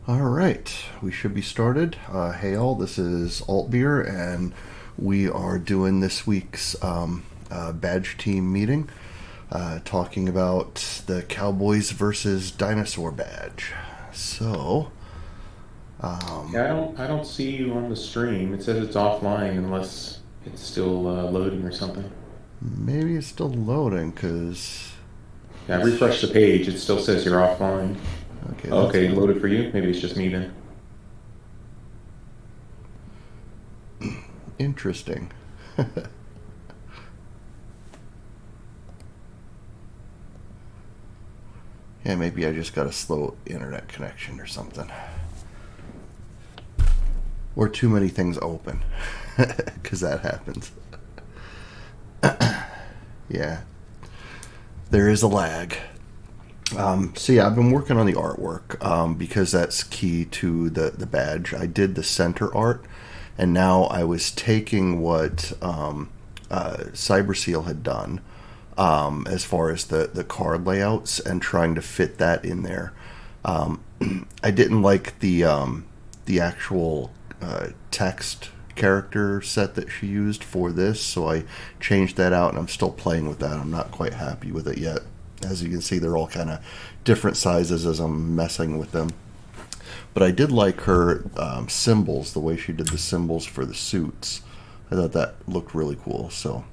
All right, we should be started. Hey all, this is Alt Beer, and we are doing this week's badge team meeting, talking about the Cowboys versus Dinosaur badge. So, Yeah, I don't see you on the stream. It says it's offline unless it's still loading or something. maybe it's still loading because Yeah, I refresh the it's page. It still says you're offline. okay. Oh, That's okay, loaded for you. Maybe it's just me then. interesting. Yeah, maybe I just got a slow internet connection or something, or too many things open, because that happens. Yeah, there is a lag. So yeah, I've been working on the artwork because that's key to the badge. I did the center art, and now I was taking what CyberSeal had done as far as the card layouts and trying to fit that in there. I didn't like the actual text character set that she used for this, so I changed that out, and I'm still playing with that. I'm not quite happy with it yet. As you can see, they're all kind of different sizes as I'm messing with them. But I did like her symbols, the way she did the symbols for the suits. I thought that looked really cool. So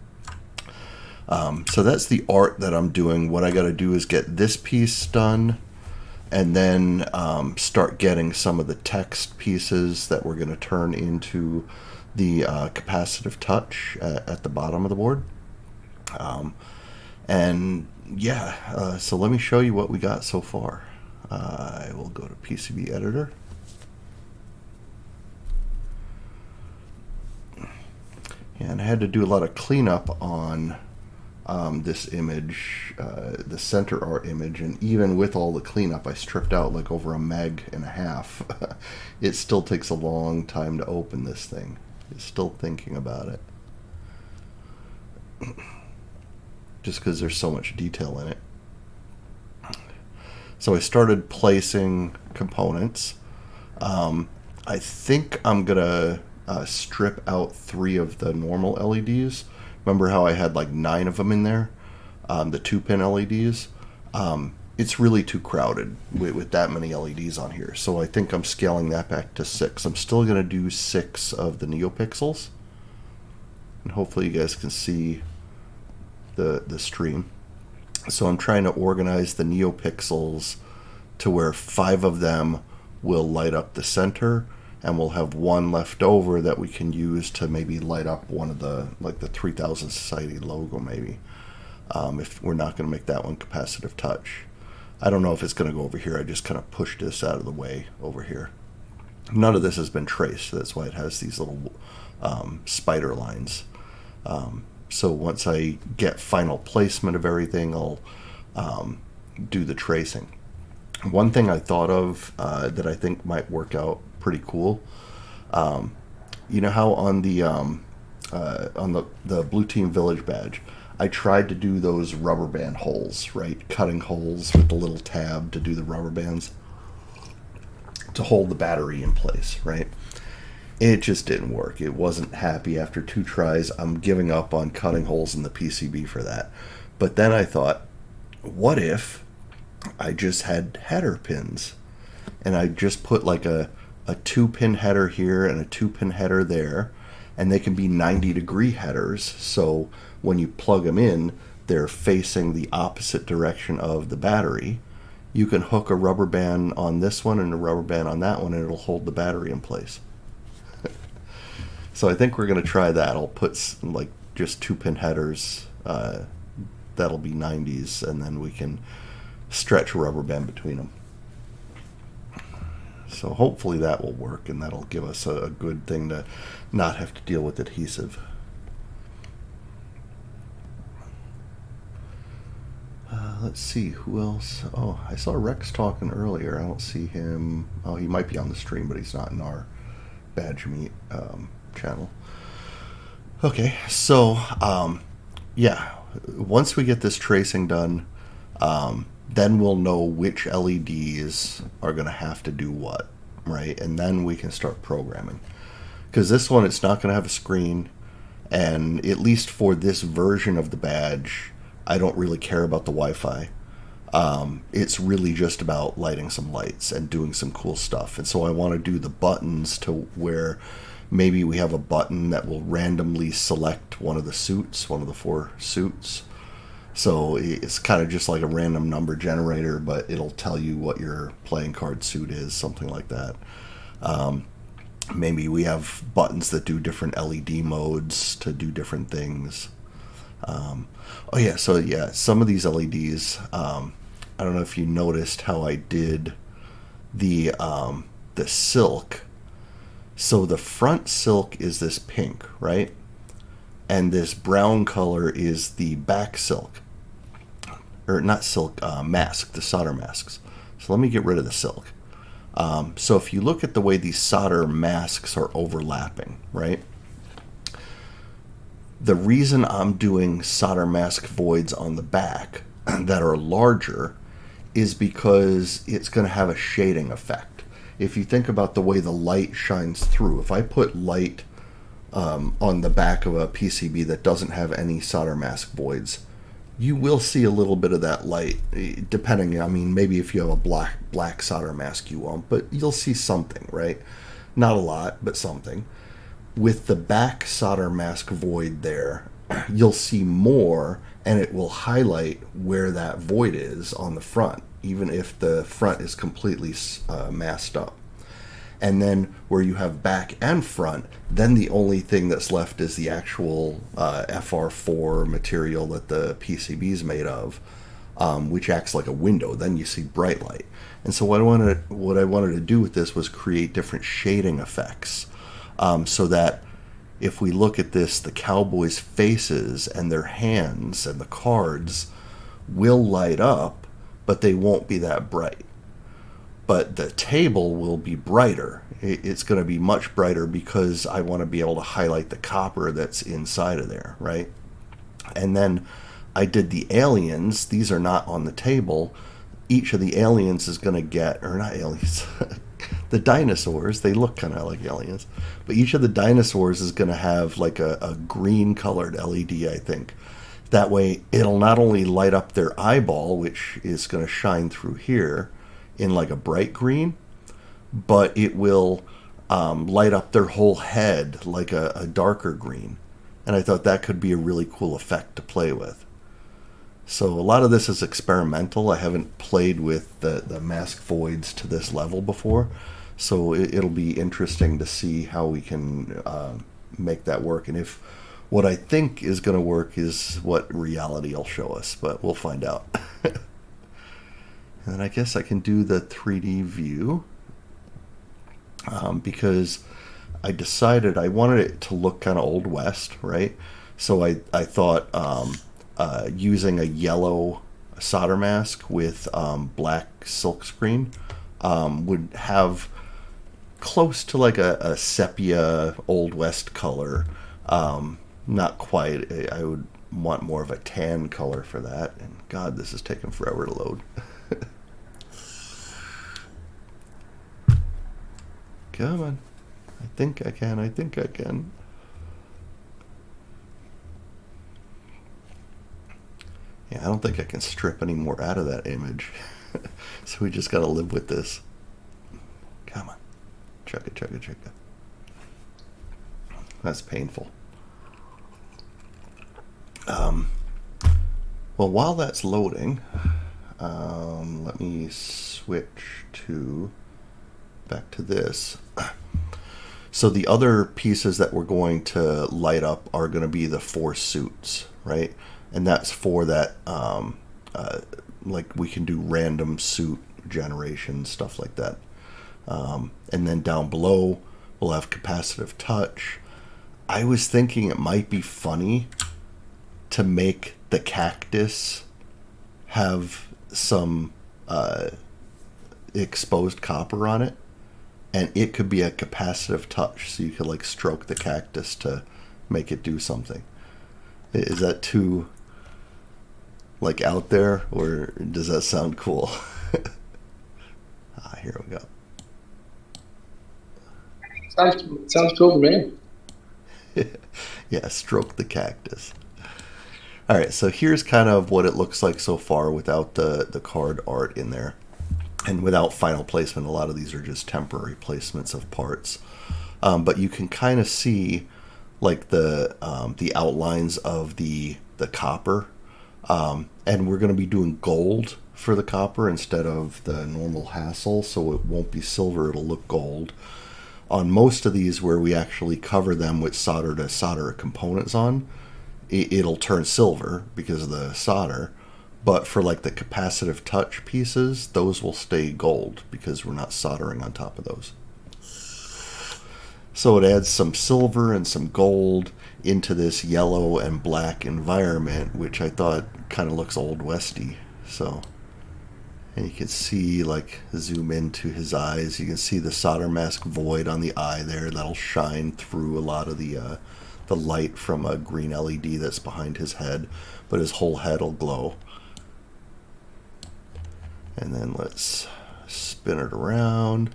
that's the art that I'm doing. What I got to do is get this piece done, and then start getting some of the text pieces that we're going to turn into the capacitive touch at the bottom of the board. And yeah, so let me show you what we got so far. I will go to PCB editor. And I had to do a lot of cleanup on this image, the center art image, and even with all the cleanup, I stripped out like over a meg and a half. It still takes a long time to open this thing. It's still thinking about it. Just because there's so much detail in it. So I started placing components. I think I'm gonna strip out 3 of the normal LEDs. Remember how I had like 9 of them in there? The 2-pin LEDs. It's really too crowded with that many LEDs on here. So I think I'm scaling that back to 6. I'm still gonna do 6 of the NeoPixels, and hopefully you guys can see the stream. So I'm trying to organize the NeoPixels to where 5 of them will light up the center, and we'll have 1 left over that we can use to maybe light up one of the, like the 3000 Society logo maybe, if we're not going to make that one capacitive touch. I don't know if it's going to go over here. I just kind of pushed this out of the way over here. None of this has been traced. That's why it has these little spider lines. So once I get final placement of everything, I'll do the tracing. One thing I thought of that I think might work out pretty cool. You know how on the Blue Team Village badge, I tried to do those rubber band holes, right? Cutting holes with the little tab to do the rubber bands to hold the battery in place, right? It just didn't work. It wasn't happy after 2 tries. I'm giving up on cutting holes in the PCB for that. But then I thought, what if I just had header pins, and I just put like a 2-pin header here and a 2-pin header there, and they can be 90-degree headers. So when you plug them in, they're facing the opposite direction of the battery. You can hook a rubber band on this one and a rubber band on that one, and it'll hold the battery in place. So I think we're going to try that. I'll put like just 2-pin headers. That'll be 90s, and then we can stretch a rubber band between them. So hopefully that will work, and that'll give us a good thing to not have to deal with adhesive. Let's see, who else? Oh, I saw Rex talking earlier. I don't see him. Oh, he might be on the stream, but he's not in our Badge Meet channel. Okay, so yeah, once we get this tracing done, then we'll know which LEDs are going to have to do what. right? And then we can start programming. Because this one, it's not going to have a screen, and at least for this version of the badge, I don't really care about the Wi-Fi. It's really just about lighting some lights and doing some cool stuff. And so I want to do the buttons to where maybe we have a button that will randomly select one of the suits, one of the 4 suits. So it's kind of just like a random number generator, but it'll tell you what your playing card suit is, something like that. Maybe we have buttons that do different LED modes to do different things. Some of these LEDs, I don't know if you noticed how I did the silk. So the front silk is this pink, right? And this brown color is the back silk. Or not silk, mask, the solder masks. So let me get rid of the silk. So if you look at the way these solder masks are overlapping, right? The reason I'm doing solder mask voids on the back that are larger is because it's going to have a shading effect. If you think about the way the light shines through, if I put light on the back of a PCB that doesn't have any solder mask voids, you will see a little bit of that light, depending. I mean, maybe if you have a black solder mask, you won't, but you'll see something, right? Not a lot, but something. With the back solder mask void there, you'll see more, and it will highlight where that void is on the front, even if the front is completely masked up. And then where you have back and front, then the only thing that's left is the actual FR4 material that the PCB is made of, which acts like a window. Then you see bright light. And so what I wanted to do with this was create different shading effects, so that if we look at this, the cowboys' faces and their hands and the cards will light up, but they won't be that bright. But the table will be brighter. It's going to be much brighter because I want to be able to highlight the copper that's inside of there, right? And then I did the aliens. These are not on the table. Each of the aliens is going to get, or not aliens, the dinosaurs. They look kind of like aliens. But each of the dinosaurs is going to have like a green colored LED, I think. That way it'll not only light up their eyeball, which is going to shine through here in like a bright green, but it will light up their whole head like a darker green. And I thought that could be a really cool effect to play with. So a lot of this is experimental. I haven't played with the mask voids to this level before, so it'll be interesting to see how we can make that work. And if what I think is going to work is what reality will show us, but we'll find out. And I guess I can do the 3D view because I decided I wanted it to look kind of Old West, right? So I thought using a yellow solder mask with black silk screen would have close to like a sepia Old West color. Not quite. I would want more of a tan color for that. And God, this is taking forever to load. Come on. I think I can. Yeah, I don't think I can strip any more out of that image. So we just gotta live with this. Come on. Chugga, chugga, chugga. That's painful. Well, while that's loading, let me switch back to this. So the other pieces that we're going to light up are going to be the 4 suits, right? And that's for that, like we can do random suit generation, stuff like that. And then down below, we'll have capacitive touch. I was thinking it might be funny to make the cactus have some exposed copper on it, and it could be a capacitive touch, so you could like stroke the cactus to make it do something. Is that too like out there, or does that sound cool? Here we go. Sounds cool to me. Yeah, stroke the cactus. All right, so here's kind of what it looks like so far without the card art in there. And without final placement, a lot of these are just temporary placements of parts. But you can kind of see like the outlines of the copper. And we're going to be doing gold for the copper instead of the normal hassle, so it won't be silver, it'll look gold. On most of these where we actually cover them with solder to solder components on, it'll turn silver because of the solder. But for like the capacitive touch pieces, those will stay gold because we're not soldering on top of those. So it adds some silver and some gold into this yellow and black environment, which I thought kind of looks old westy. So, and you can see, like, zoom into his eyes. You can see the solder mask void on the eye there. That'll shine through a lot of the light from a green LED that's behind his head, but his whole head will glow. And then let's spin it around.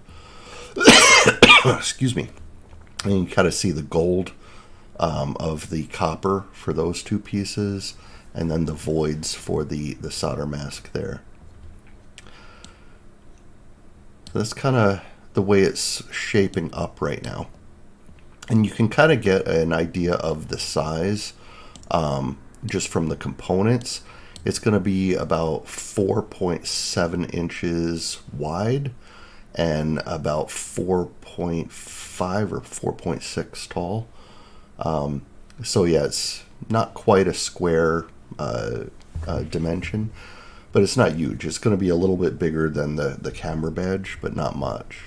Excuse me. And you can kind of see the gold of the copper for those two pieces, and then the voids for the solder mask there. So that's kind of the way it's shaping up right now. And you can kind of get an idea of the size just from the components. It's going to be about 4.7 inches wide and about 4.5 or 4.6 tall. So yeah, it's not quite a square dimension, but it's not huge. It's going to be a little bit bigger than the camera badge, but not much.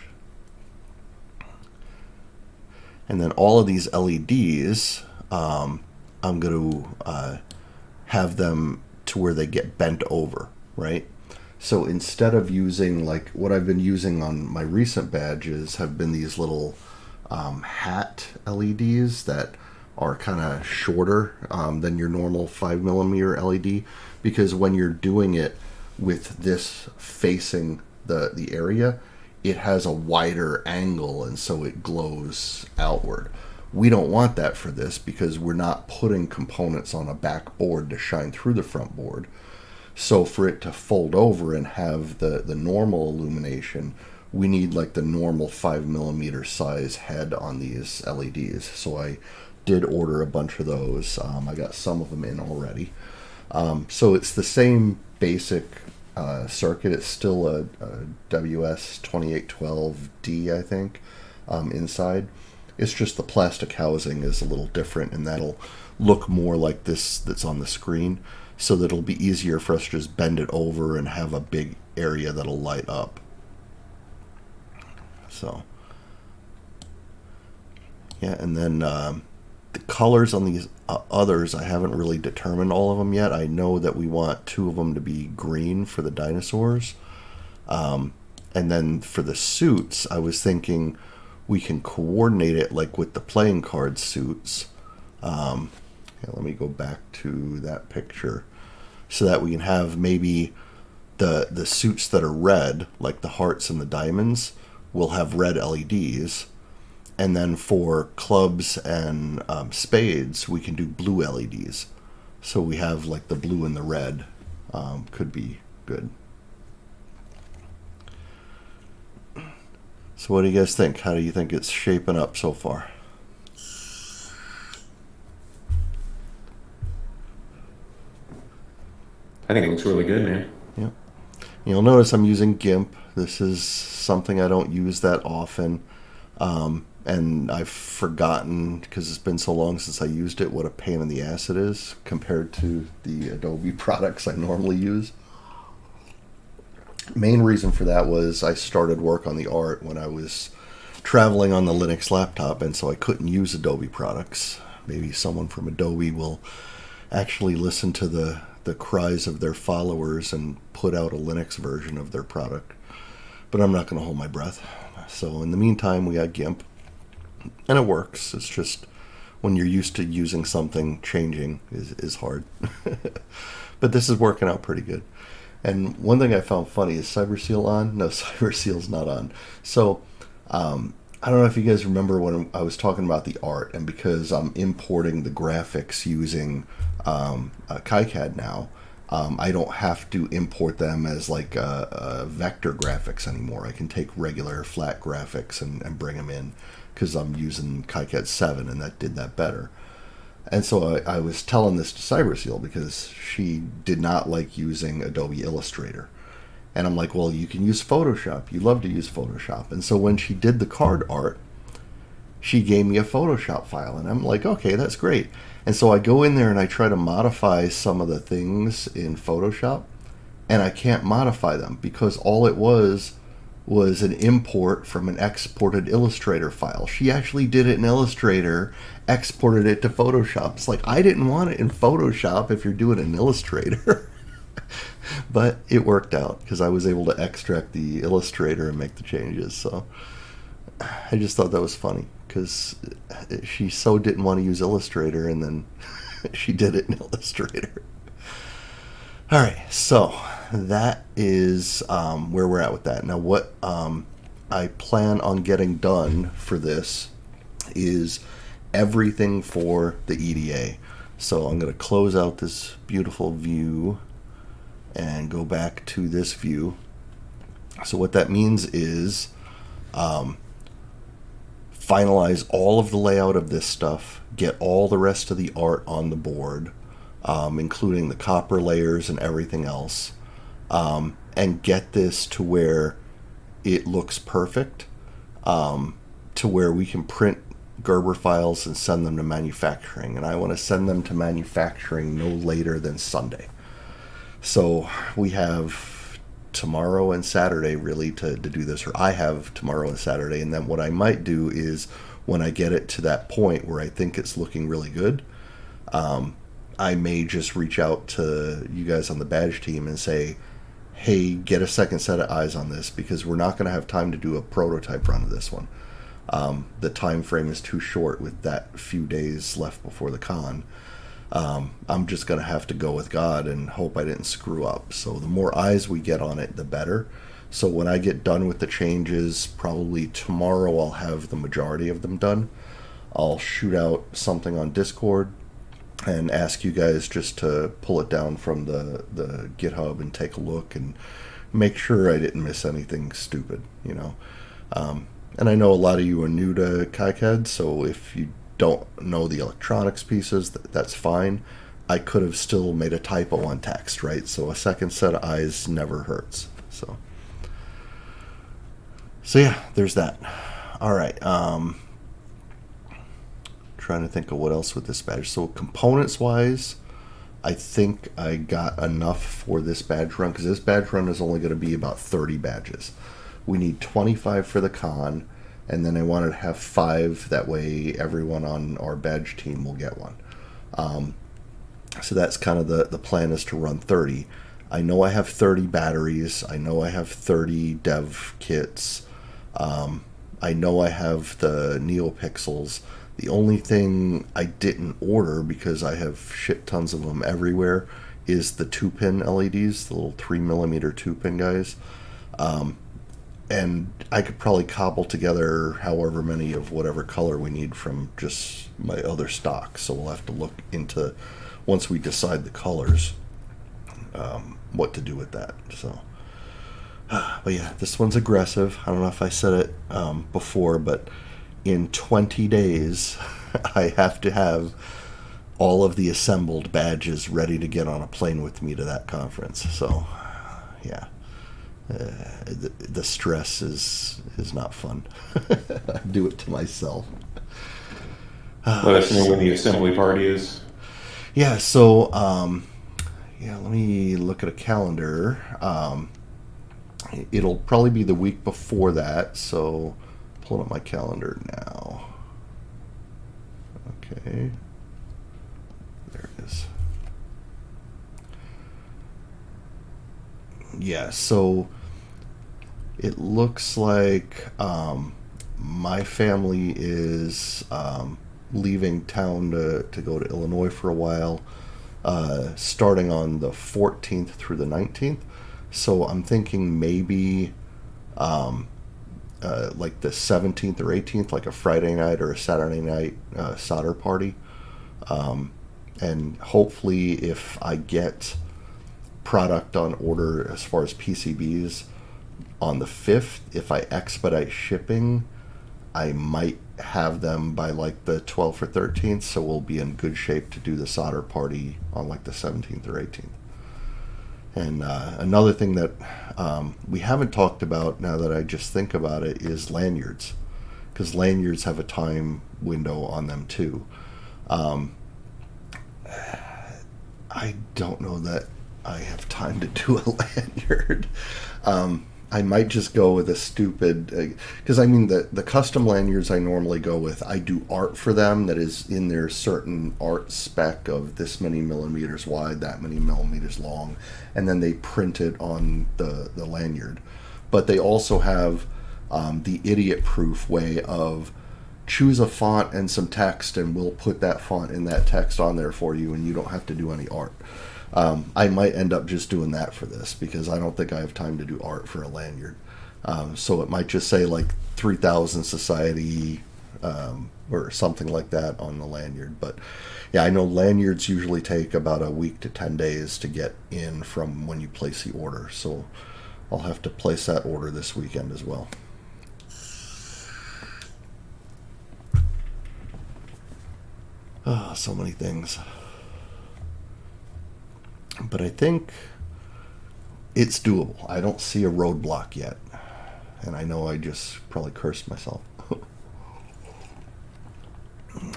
And then all of these LEDs, I'm going to have them to where they get bent over, right? So instead of using, like what I've been using on my recent badges have been these little hat LEDs that are kind of shorter than your normal 5mm LED, because when you're doing it with this facing the area, it has a wider angle and so it glows outward. We don't want that for this because we're not putting components on a back board to shine through the front board. So for it to fold over and have the normal illumination, we need like the normal 5mm size head on these LEDs. So I did order a bunch of those. I got some of them in already. So it's the same basic circuit. It's still a WS2812D, I think, inside. It's just the plastic housing is a little different, and that'll look more like this that's on the screen, so that it'll be easier for us to just bend it over and have a big area that'll light up. So, yeah, and then the colors on these others, I haven't really determined all of them yet. I know that we want two of them to be green for the dinosaurs. And then for the suits, I was thinking we can coordinate it like with the playing card suits. Yeah, let me go back to that picture so that we can have maybe the suits that are red, like the hearts and the diamonds, will have red LEDs. And then for clubs and spades, we can do blue LEDs. So we have like the blue and the red. Could be good. So what do you guys think? How do you think it's shaping up so far? I think it looks really good, man. Yeah. You'll notice I'm using GIMP. This is something I don't use that often. And I've forgotten, because it's been so long since I used it, what a pain in the ass it is compared to the Adobe products I normally use. Main reason for that was I started work on the art when I was traveling on the Linux laptop, and so I couldn't use Adobe products. Maybe someone from Adobe will actually listen to the cries of their followers and put out a Linux version of their product. But I'm not going to hold my breath. So in the meantime, we got GIMP. And it works. It's just when you're used to using something, changing is hard. But this is working out pretty good. And one thing I found funny is CyberSeal on? No, CyberSeal's not on. So I don't know if you guys remember when I was talking about the art, and because I'm importing the graphics using KiCad now, I don't have to import them as like vector graphics anymore. I can take regular flat graphics and bring them in because I'm using KiCad 7, and that did that better. And so I was telling this to Cyberseal because she did not like using Adobe Illustrator. And I'm like, well, you can use Photoshop. You love to use Photoshop. And so when she did the card art, she gave me a Photoshop file. And I'm like, okay, that's great. And so I go in there and I try to modify some of the things in Photoshop. And I can't modify them because all it was an import from an exported Illustrator file. She actually did it in Illustrator, exported it to Photoshop. It's like, I didn't want it in Photoshop if you're doing it in Illustrator. But it worked out because I was able to extract the Illustrator and make the changes. So I just thought that was funny because she so didn't want to use Illustrator, and then she did it in Illustrator. All right, so that is where we're at with that. Now, what I plan on getting done for this is everything for the EDA. So I'm going to close out this beautiful view and go back to this view. So what that means is finalize all of the layout of this stuff, get all the rest of the art on the board, including the copper layers and everything else, and get this to where it looks perfect, to where we can print Gerber files and send them to manufacturing. And I want to send them to manufacturing no later than Sunday. So we have tomorrow and Saturday really to do this, or I have tomorrow and Saturday. And then what I might do is when I get it to that point where I think it's looking really good, I may just reach out to you guys on the badge team and say, hey, get a second set of eyes on this because we're not going to have time to do a prototype run of this one. The time frame is too short with that few days left before the con. I'm just going to have to go with God and hope I didn't screw up. So the more eyes we get on it, the better. So when I get done with the changes, probably tomorrow I'll have the majority of them done. I'll shoot out something on Discord and ask you guys just to pull it down from the GitHub and take a look and make sure I didn't miss anything stupid, you know. And I know a lot of you are new to KiCad, so if you don't know the electronics pieces, that's fine. I could have still made a typo on text, right? So a second set of eyes never hurts. So yeah, there's that. All right. Trying to think of what else with this badge. So components wise, I think I got enough for this badge run because this badge run is only going to be about 30 badges. We need 25 for the con, and then I wanted to have 5. That way everyone on our badge team will get one. So that's kind of the plan, is to run 30. I know I have 30 batteries. I know I have 30 dev kits. I know I have the NeoPixels. The only thing I didn't order, because I have shit tons of them everywhere, is the 2-pin LEDs, the little 3mm 2-pin guys. And I could probably cobble together however many of whatever color we need from just my other stock. So we'll have to look into, once we decide the colors, what to do with that. So, but yeah, this one's aggressive. I don't know if I said it before, but in 20 days, I have to have all of the assembled badges ready to get on a plane with me to that conference. So, yeah. The stress is not fun. I do it to myself. Let us know when the assembly party is. Yeah, so let me look at a calendar. It'll probably be the week before that, so pulling up my calendar now. Okay. There it is. Yeah, so it looks like my family is leaving town to go to Illinois for a while, starting on the 14th through the 19th. So I'm thinking maybe like the 17th or 18th, like a Friday night or a Saturday night solder party. And hopefully, if I get product on order as far as PCBs on the 5th, if I expedite shipping, I might have them by like the 12th or 13th, so we'll be in good shape to do the solder party on like the 17th or 18th. And another thing that we haven't talked about, now that I just think about it, is lanyards, because lanyards have a time window on them too. I don't know that I have time to do a lanyard. I might just go with a stupid, because I mean the custom lanyards I normally go with, I do art for them that is in their certain art spec of this many millimeters wide, that many millimeters long, and then they print it on the lanyard. But they also have the idiot-proof way of choose a font and some text, and we'll put that font and that text on there for you, and you don't have to do any art. I might end up just doing that for this, because I don't think I have time to do art for a lanyard. So it might just say like 3000 Society or something like that on the lanyard. But yeah, I know lanyards usually take about a week to 10 days to get in from when you place the order. So I'll have to place that order this weekend as well. So many things. But I think it's doable. I don't see a roadblock yet. And I know I just probably cursed myself.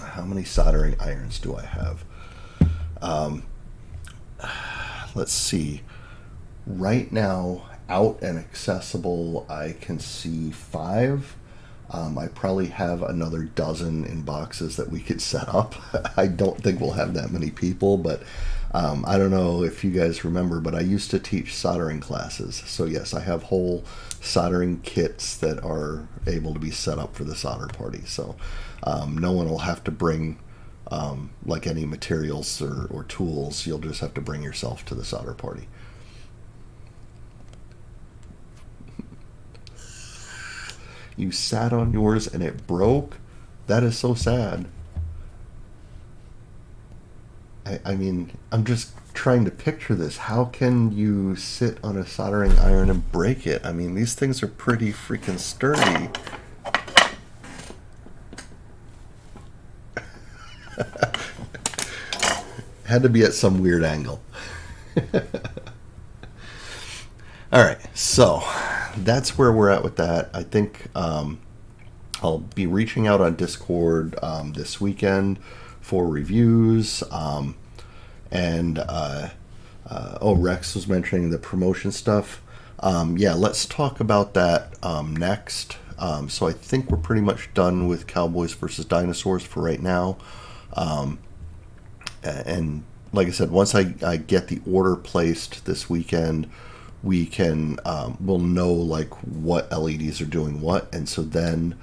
How many soldering irons do I have? Let's see. Right now, out and accessible, I can see 5. I probably have another dozen in boxes that we could set up. I don't think we'll have that many people, but I don't know if you guys remember, but I used to teach soldering classes. So yes, I have whole soldering kits that are able to be set up for the solder party. So no one will have to bring like any materials or tools. You'll just have to bring yourself to the solder party. You sat on yours and it broke? That is so sad. I mean, I'm just trying to picture this. How can you sit on a soldering iron and break it? I mean, these things are pretty freaking sturdy. Had to be at some weird angle. All right, so that's where we're at with that. I think I'll be reaching out on Discord this weekend for reviews. Rex was mentioning the promotion stuff. Yeah, let's talk about that next. So I think we're pretty much done with Cowboys versus Dinosaurs for right now. And like I said, once I get the order placed this weekend, we can we'll know like what LEDs are doing what, and so then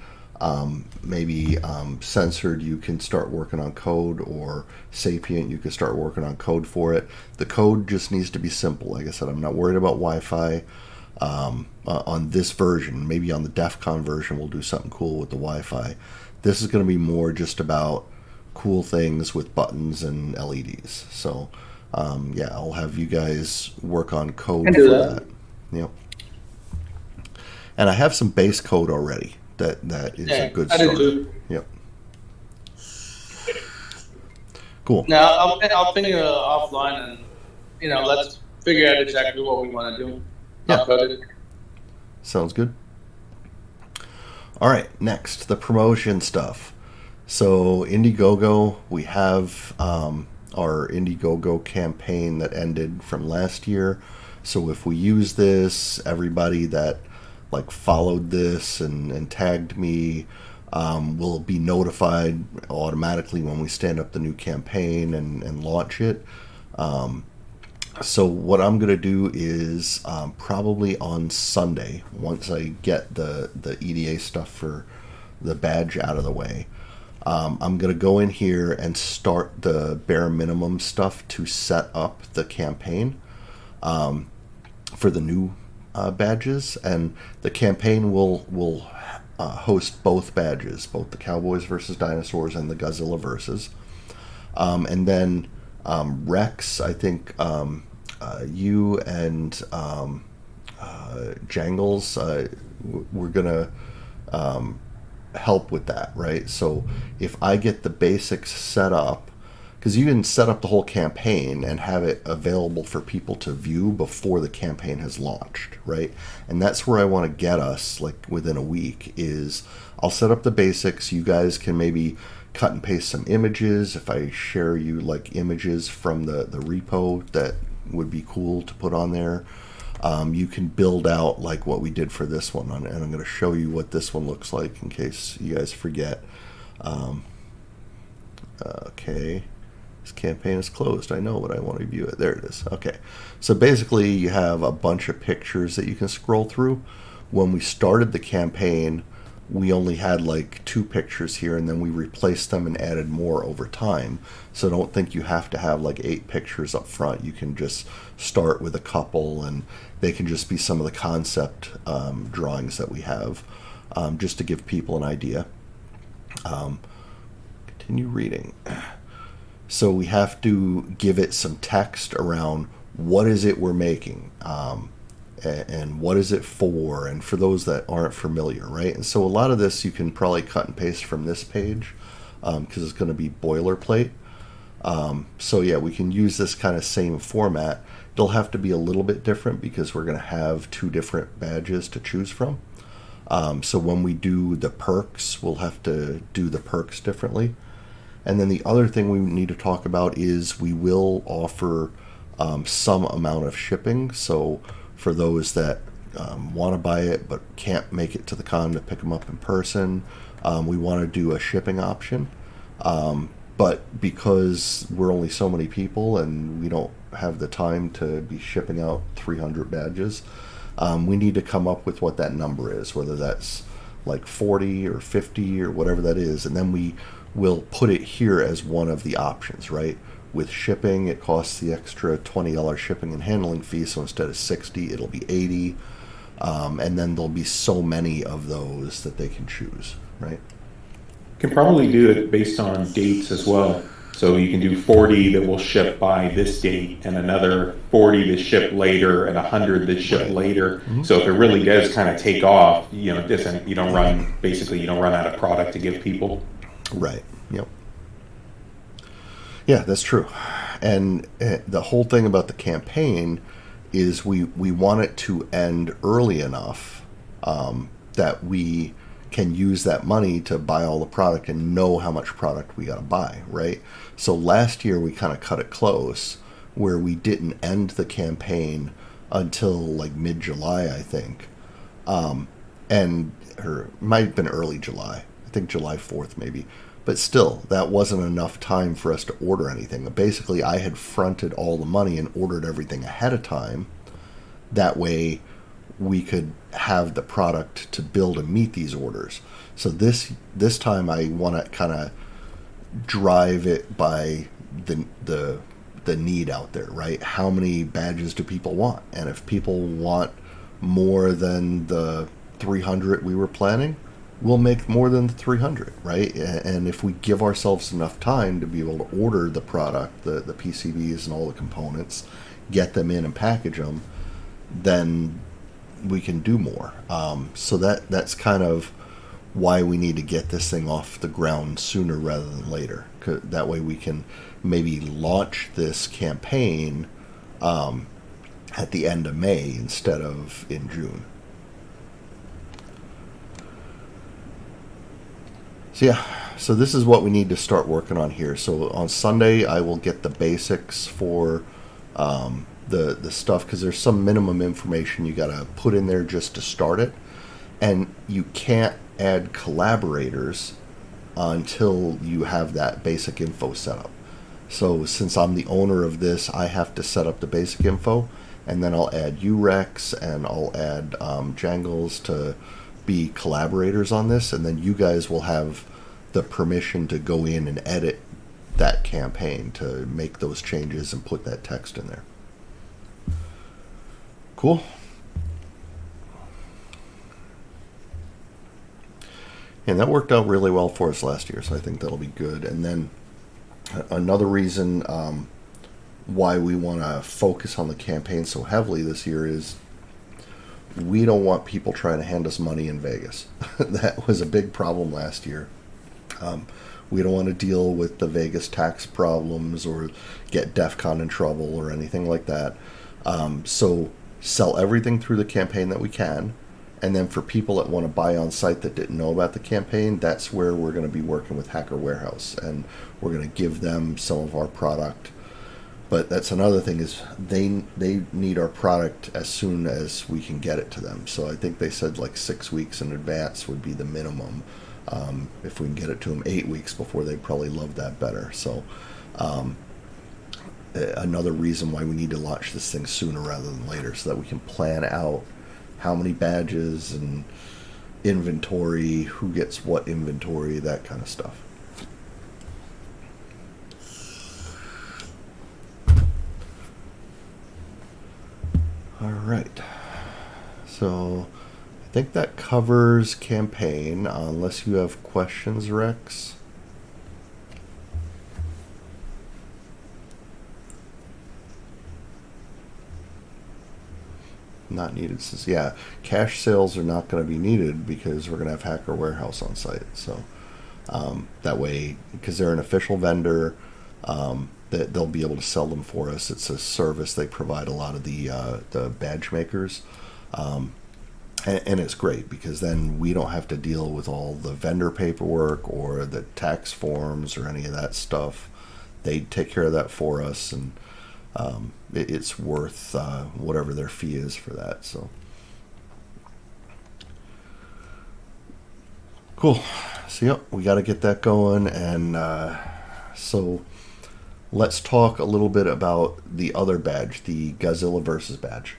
maybe Censored, you can start working on code, or Sapient, you can start working on code for it. The code just needs to be simple. Like I said, I'm not worried about Wi-Fi on this version. Maybe on the DEF CON version we'll do something cool with the Wi-Fi. This is going to be more just about cool things with buttons and LEDs. So yeah, I'll have you guys work on code for that. Yep. And I have some base code already. That is a good start. I do too. Yep. Cool. Now I'll ping you offline, and let's figure out exactly what we want to do. Yeah. Sounds good. All right, next, the promotion stuff. So Indiegogo, we have our Indiegogo campaign that ended from last year. So if we use this, everybody that like followed this and tagged me will be notified automatically when we stand up the new campaign and launch it. So what I'm going to do is probably on Sunday, once I get the EDA stuff for the badge out of the way, I'm going to go in here and start the bare minimum stuff to set up the campaign for the new badges. And the campaign will host both badges, both the Cowboys versus Dinosaurs and the Godzilla versus. And then Rex, I think you and Jangles, we're gonna help with that, right? So if I get the basics set up, because you can set up the whole campaign and have it available for people to view before the campaign has launched, right? And that's where I want to get us, like within a week, is I'll set up the basics. You guys can maybe cut and paste some images. If I share you like images from the repo that would be cool to put on there. You can build out like what we did for this one, and I'm going to show you what this one looks like in case you guys forget. Okay, this campaign is closed. I know, but I want to view it. There it is. Okay, so basically you have a bunch of pictures that you can scroll through. When we started the campaign, we only had like 2 pictures here, and then we replaced them and added more over time. So don't think you have to have like 8 pictures up front. You can just start with a couple, and they can just be some of the concept drawings that we have, just to give people an idea. Continue reading. So we have to give it some text around what is it we're making, and what is it for, and for those that aren't familiar, right? And so a lot of this you can probably cut and paste from this page, because it's going to be boilerplate. So yeah, we can use this kind of same format. It'll have to be a little bit different because we're going to have 2 different badges to choose from. So when we do the perks, we'll have to do the perks differently. And then the other thing we need to talk about is we will offer some amount of shipping. So for those that want to buy it but can't make it to the con to pick them up in person, we want to do a shipping option. But because we're only so many people and we don't have the time to be shipping out 300 badges, we need to come up with what that number is, whether that's like 40 or 50 or whatever that is, and then we will put it here as one of the options, right? With shipping, it costs the extra $20 shipping and handling fee, so instead of 60, it'll be 80, and then there'll be so many of those that they can choose, right? You can probably do it based on dates as well. So you can do 40 that will ship by this date, and another 40 that ship later, and 100 that ship later. Mm-hmm. So if it really does kind of take off, you don't run out of product to give people. Right. Yep. Yeah, that's true. And the whole thing about the campaign is we want it to end early enough that we can use that money to buy all the product and know how much product we got to buy, right? So last year we kind of cut it close, where we didn't end the campaign until like mid-July, I think. Or it might have been early July. I think July 4th maybe. But still, that wasn't enough time for us to order anything. Basically, I had fronted all the money and ordered everything ahead of time. That way, we could have the product to build and meet these orders. So this time, I want to kind of drive it by the need out there, right? How many badges do people want? And if people want more than the 300 we were planning, we'll make more than the 300, right? And if we give ourselves enough time to be able to order the product, the PCBs and all the components, get them in and package them, then we can do more. So that's kind of why we need to get this thing off the ground sooner rather than later. That way we can maybe launch this campaign at the end of May instead of in June. So yeah, so this is what we need to start working on here. So on Sunday, I will get the basics for the stuff, because there's some minimum information you got to put in there just to start it. And you can't add collaborators until you have that basic info set up. So since I'm the owner of this, I have to set up the basic info, and then I'll add Rex and I'll add Jangles to be collaborators on this, and then you guys will have the permission to go in and edit that campaign to make those changes and put that text in there. Cool. And that worked out really well for us last year, so I think that'll be good. And then another reason why we want to focus on the campaign so heavily this year is we don't want people trying to hand us money in Vegas. That was a big problem last year. We don't want to deal with the Vegas tax problems or get DEF CON in trouble or anything like that. So sell everything through the campaign that we can. And then for people that want to buy on site that didn't know about the campaign, that's where we're going to be working with Hacker Warehouse. And we're going to give them some of our product. But that's another thing is they need our product as soon as we can get it to them. So I think they said like 6 weeks in advance would be the minimum. If we can get it to them 8 weeks before, they'd probably love that better. So another reason why we need to launch this thing sooner rather than later, so that we can plan out how many badges and inventory, who gets what inventory, that kind of stuff. All right. So I think that covers campaign, unless you have questions, Rex. Not needed, since cash sales are not going to be needed because we're going to have Hacker Warehouse on site. So that way, because they're an official vendor, that they'll be able to sell them for us. It's a service they provide a lot of the badge makers, and it's great because then we don't have to deal with all the vendor paperwork or the tax forms or any of that stuff. They take care of that for us, and it's worth whatever their fee is for that. So cool. So yep, we got to get that going, and so let's talk a little bit about the other badge, the Godzilla Versus badge.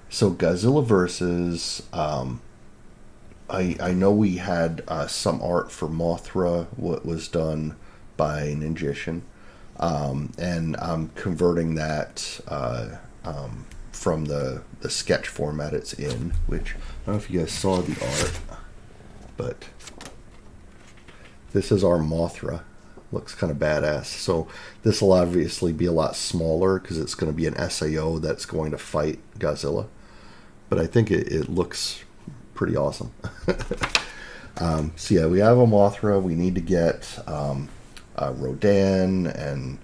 So Godzilla Versus, I know we had some art for Mothra, what was done by Ninjician. And I'm converting that from the sketch format it's in, which I don't know if you guys saw the art, but this is our Mothra. Looks kind of badass. So this will obviously be a lot smaller because it's going to be an SAO that's going to fight Godzilla. But I think it looks pretty awesome. So yeah, we have a Mothra. We need to get Rodan and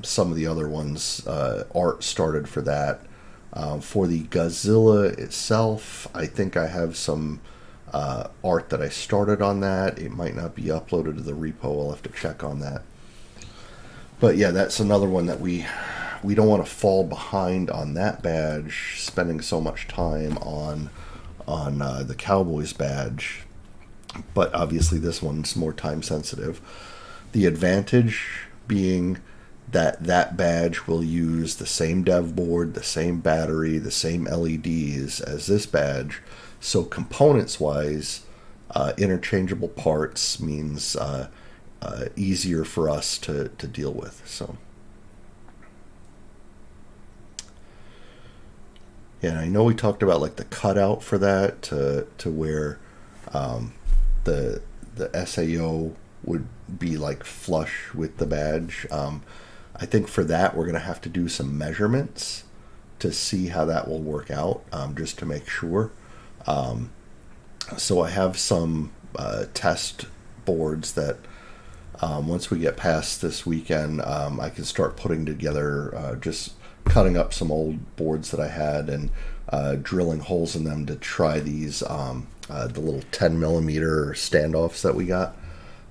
some of the other ones, art started for that. For the Godzilla itself, I think I have some art that I started on that. It might not be uploaded to the repo. I'll have to check on that. But yeah, that's another one that we don't want to fall behind on that badge, spending so much time on the Cowboys badge. But obviously this one's more time sensitive. The advantage being that badge will use the same dev board, the same battery, the same LEDs as this badge. So components wise, interchangeable parts means easier for us to deal with. So yeah, and I know we talked about like the cutout for that to where the SAO would be like flush with the badge. I think for that we're going to have to do some measurements to see how that will work out, just to make sure. So I have some test boards that once we get past this weekend, I can start putting together, just cutting up some old boards that I had and drilling holes in them to try these, the little 10 millimeter standoffs that we got.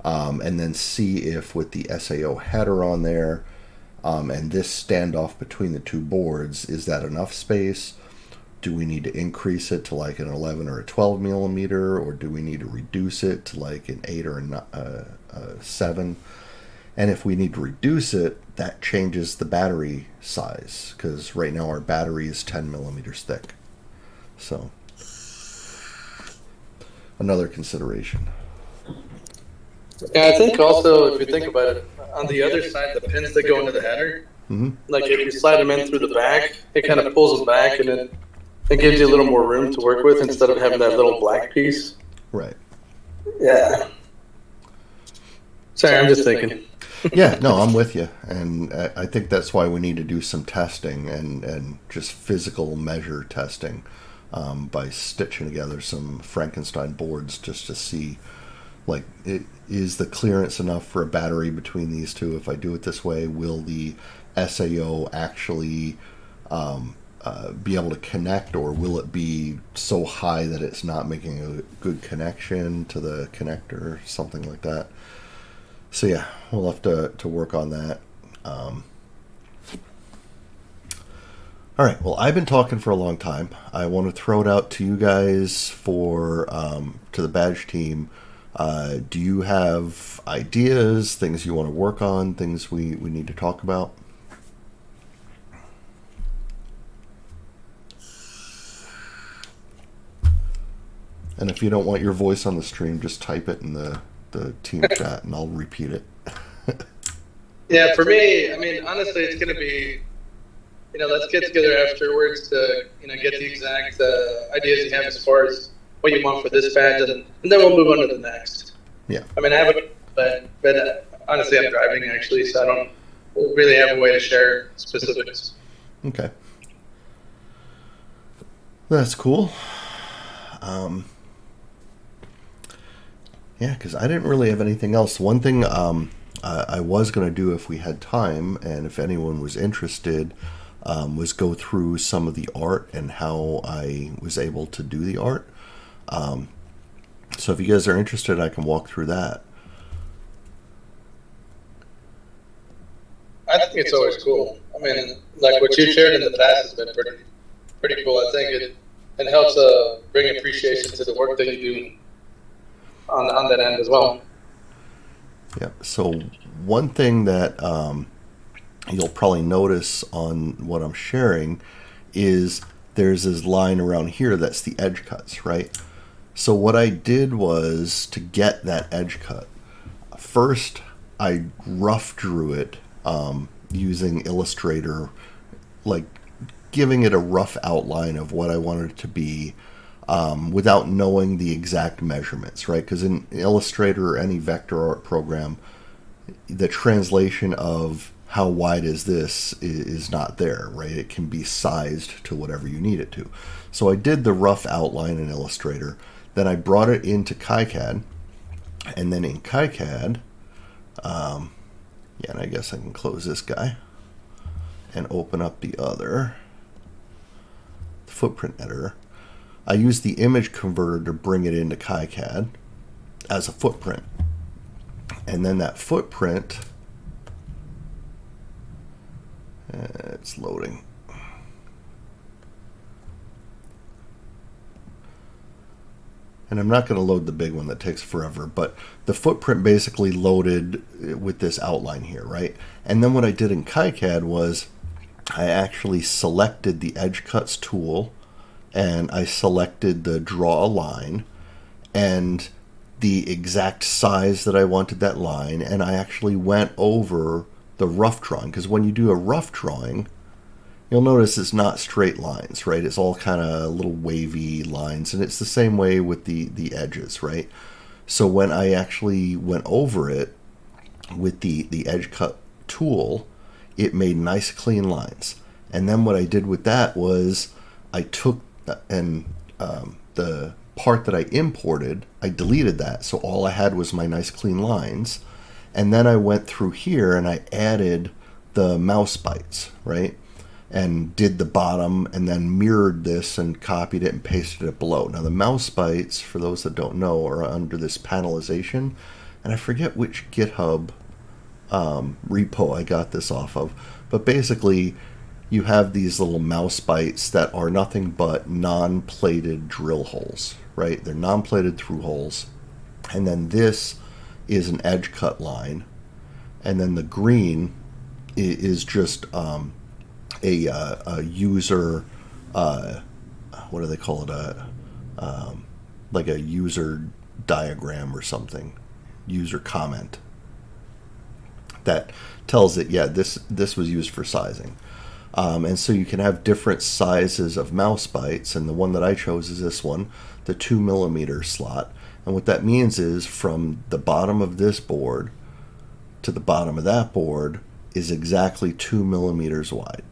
And then see if with the SAO header on there and this standoff between the two boards, is that enough space? Do we need to increase it to like an 11 or a 12 millimeter, or do we need to reduce it to like an 8 or a 7? And if we need to reduce it, that changes the battery size, because right now our battery is 10 millimeters thick. So another consideration. Yeah, I think also, if you think about it, on the other side, the pins that go into the header, like if you slide them in through the back, it kind of pulls them back and it It gives you a little more room to work with instead of having that little black piece. Right. Yeah. Sorry, I'm just thinking. Yeah, no, I'm with you. And I think that's why we need to do some testing and just physical measure testing by stitching together some Frankenstein boards just to see, like, is the clearance enough for a battery between these two? If I do it this way, will the SAO actually be able to connect, or will it be so high that it's not making a good connection to the connector, something like that? So yeah, we'll have to work on that. All right. Well, I've been talking for a long time. I want to throw it out to you guys for to the badge team. Do you have ideas, things you want to work on, things we need to talk about? And if you don't want your voice on the stream, just type it in the team chat and I'll repeat it. Yeah, for me, I mean, honestly, it's going to be, let's get together afterwards to, get the exact ideas you have as far as what you want for this badge, and then we'll move on to the next. Yeah. I mean, I have but honestly, I'm driving actually, so I don't really have a way to share specifics. Okay. That's cool. Yeah, because I didn't really have anything else. One thing I was going to do if we had time, and if anyone was interested, was go through some of the art and how I was able to do the art. So if you guys are interested, I can walk through that. I think it's always cool. I mean, like what you've shared in the past has been pretty cool. I think it helps bring appreciation to the work that you do on that end as well. Yeah. So one thing that you'll probably notice on what I'm sharing is there's this line around here that's the edge cuts, right? So what I did was, to get that edge cut, first I rough drew it using Illustrator, like giving it a rough outline of what I wanted it to be, without knowing the exact measurements, right? Because in Illustrator or any vector art program, the translation of how wide is this is not there, right? It can be sized to whatever you need it to. So I did the rough outline in Illustrator, then I brought it into KiCad, and then in KiCad, yeah, and I guess I can close this guy and open up the other footprint editor. I use the image converter to bring it into KiCad as a footprint. And then that footprint, it's loading. And I'm not going to load the big one, that takes forever, but the footprint basically loaded with this outline here, right? And then what I did in KiCad was I actually selected the Edge Cuts tool, and I selected the draw a line and the exact size that I wanted that line, and I actually went over the rough drawing, because when you do a rough drawing, you'll notice it's not straight lines, right? It's all kind of little wavy lines, and it's the same way with the edges, right? So when I actually went over it with the Edge Cut tool, it made nice clean lines. And then what I did with that was I took and the part that I imported, I deleted that, so all I had was my nice clean lines. And then I went through here and I added the mouse bites, right? And did the bottom, and then mirrored this and copied it and pasted it below. Now the mouse bites, for those that don't know, are under this panelization, and I forget which GitHub repo I got this off of, but basically you have these little mouse bites that are nothing but non-plated drill holes, right? They're non-plated through holes, and then this is an edge cut line, and then the green is just a user, what do they call it? Like a user diagram or something, user comment that tells it, yeah, this was used for sizing. And so you can have different sizes of mouse bites, and the one that I chose is this one, the 2 millimeter slot. And what that means is from the bottom of this board to the bottom of that board is exactly 2 millimeters wide.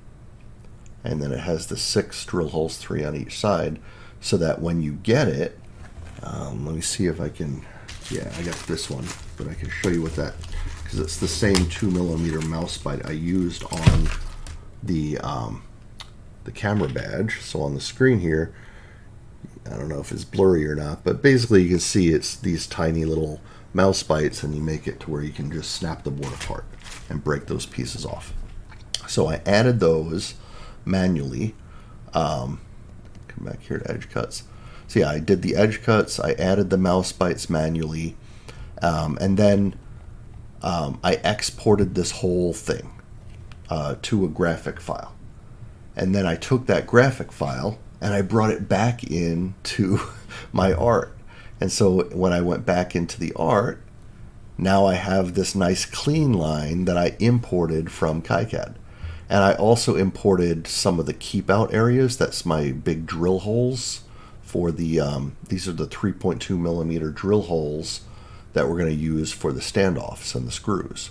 And then it has the 6 drill holes, 3 on each side, so that when you get it, let me see if I can, yeah, I got this one, but I can show you what that, because it's the same 2 millimeter mouse bite I used on the camera badge. So on the screen here, I don't know if it's blurry or not, but basically you can see it's these tiny little mouse bites, and you make it to where you can just snap the board apart and break those pieces off. So I added those manually. Come back here to edge cuts. So yeah, I did the edge cuts, I added the mouse bites manually, and then I exported this whole thing to a graphic file. And then I took that graphic file and I brought it back into my art. And so when I went back into the art, now I have this nice clean line that I imported from KiCad. And I also imported some of the keep out areas. That's my big drill holes for the, these are the 3.2 millimeter drill holes that we're going to use for the standoffs and the screws.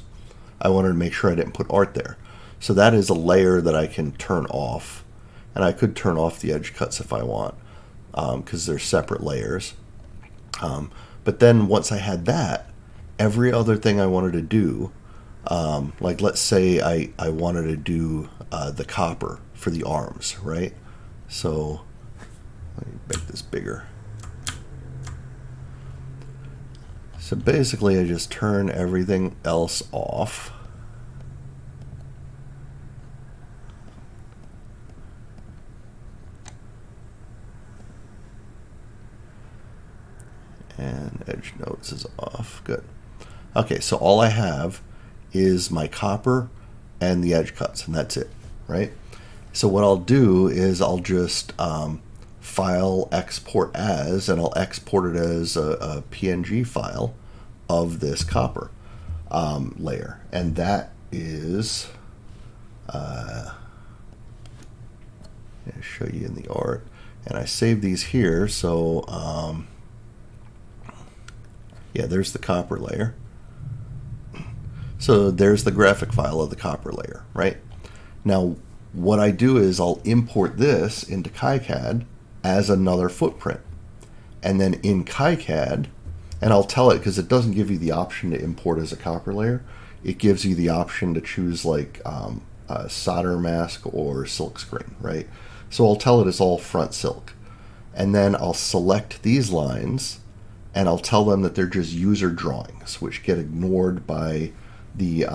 I wanted to make sure I didn't put art there. So that is a layer that I can turn off. And I could turn off the edge cuts if I want, because they're separate layers. But then once I had that, every other thing I wanted to do, like let's say I wanted to do the copper for the arms, right? So let me make this bigger. So basically I just turn everything else off. And edge notes is off. Good. Okay, so all I have is my copper and the edge cuts, and that's it, right? So what I'll do is I'll just file export as, and I'll export it as a PNG file of this copper layer. And that is, I'll show you in the art. And I save these here, so yeah, there's the copper layer. So there's the graphic file of the copper layer, right? Now, what I do is I'll import this into KiCad as another footprint. And then in KiCad, and I'll tell it, because it doesn't give you the option to import as a copper layer. It gives you the option to choose like a solder mask or silk screen, right? So I'll tell it it's all front silk. And then I'll select these lines, and I'll tell them that they're just user drawings, which get ignored by the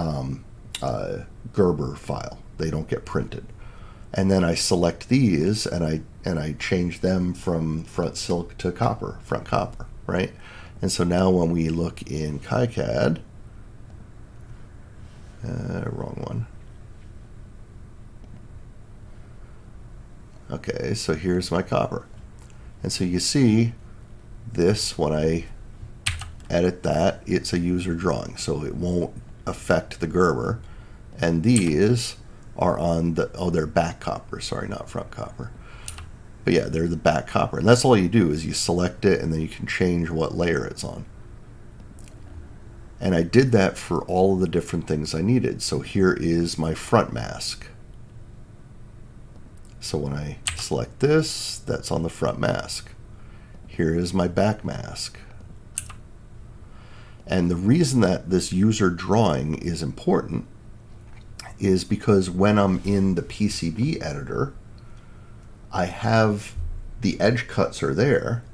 Gerber file. They don't get printed. And then I select these, and I change them from front silk to copper, front copper, right? And so now when we look in KiCad, wrong one. Okay, so here's my copper. And so you see this, when I edit that, it's a user drawing, so it won't affect the Gerber. And these are on the, oh, they're back copper, sorry, not front copper. But yeah, they're the back copper. And that's all you do is you select it, and then you can change what layer it's on. And I did that for all of the different things I needed. So here is my front mask. So when I select this, that's on the front mask. Here is my back mask. And the reason that this user drawing is important is because when I'm in the PCB editor, I have the edge cuts are there,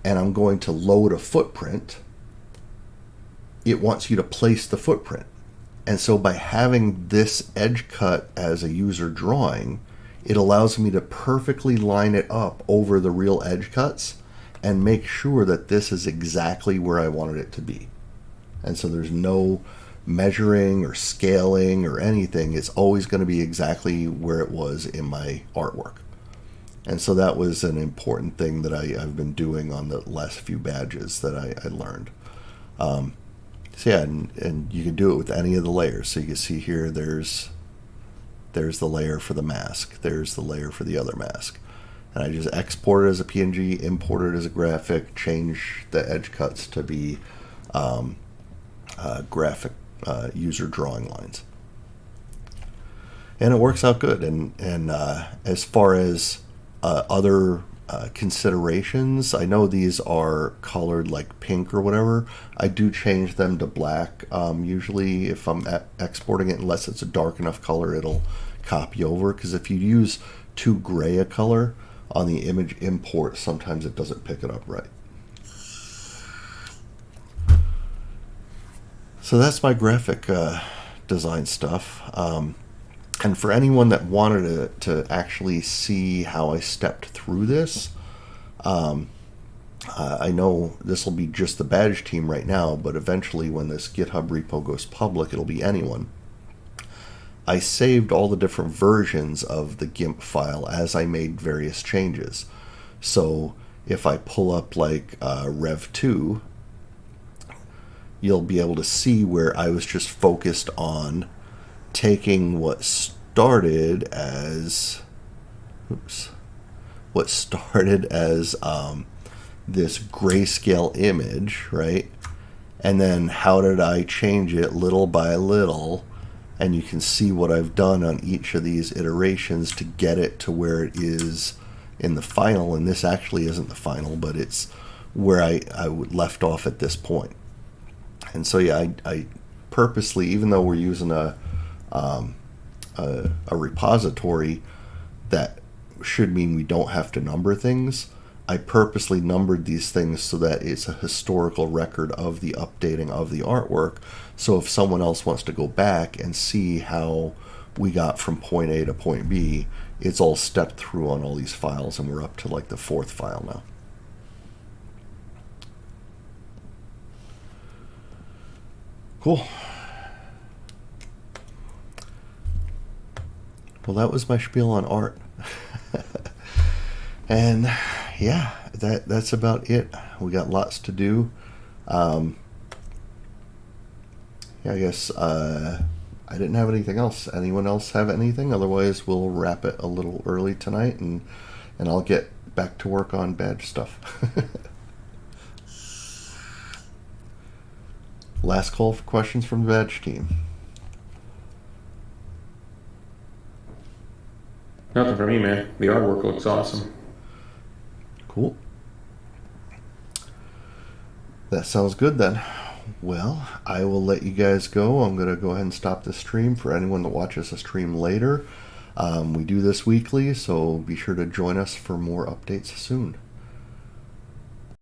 and I'm going to load a footprint. It wants you to place the footprint. And so by having this edge cut as a user drawing, it allows me to perfectly line it up over the real edge cuts and make sure that this is exactly where I wanted it to be. And so there's no measuring or scaling or anything. It's always going to be exactly where it was in my artwork. And so that was an important thing that I've been doing on the last few badges that I learned. So yeah, and you can do it with any of the layers. So you can see here, there's There's the layer for the mask. There's the layer for the other mask. And I just export it as a PNG, import it as a graphic, change the edge cuts to be graphic user drawing lines. And it works out good. And as far as other considerations, I know these are colored like pink or whatever. I do change them to black. Usually if I'm exporting it, unless it's a dark enough color, it'll copy over. Because if you use too gray a color on the image import, sometimes it doesn't pick it up right. So that's my graphic design stuff. And for anyone that wanted to actually see how I stepped through this, I know this will be just the Badge team right now, but eventually when this GitHub repo goes public, it'll be anyone. I saved all the different versions of the GIMP file as I made various changes. So if I pull up like Rev 2, you'll be able to see where I was just focused on taking what started as this grayscale image, right? And then how did I change it little by little? And you can see what I've done on each of these iterations to get it to where it is in the final. And this actually isn't the final, but it's where I left off at this point. And so yeah, I purposely, even though we're using a repository that should mean we don't have to number things, I purposely numbered these things so that it's a historical record of the updating of the artwork. So if someone else wants to go back and see how we got from point A to point B, it's all stepped through on all these files, and we're up to like the 4th file now. Cool. Well, that was my spiel on art. And yeah, that's about it. We got lots to do. Yeah, I guess I didn't have anything else. Anyone else have anything? Otherwise, we'll wrap it a little early tonight, and I'll get back to work on Badge stuff. Last call for questions from the Badge team. Nothing for me, man. The artwork looks awesome. Cool. That sounds good then. Well, I will let you guys go. I'm going to go ahead and stop the stream for anyone that watches the stream later. We do this weekly, so be sure to join us for more updates soon.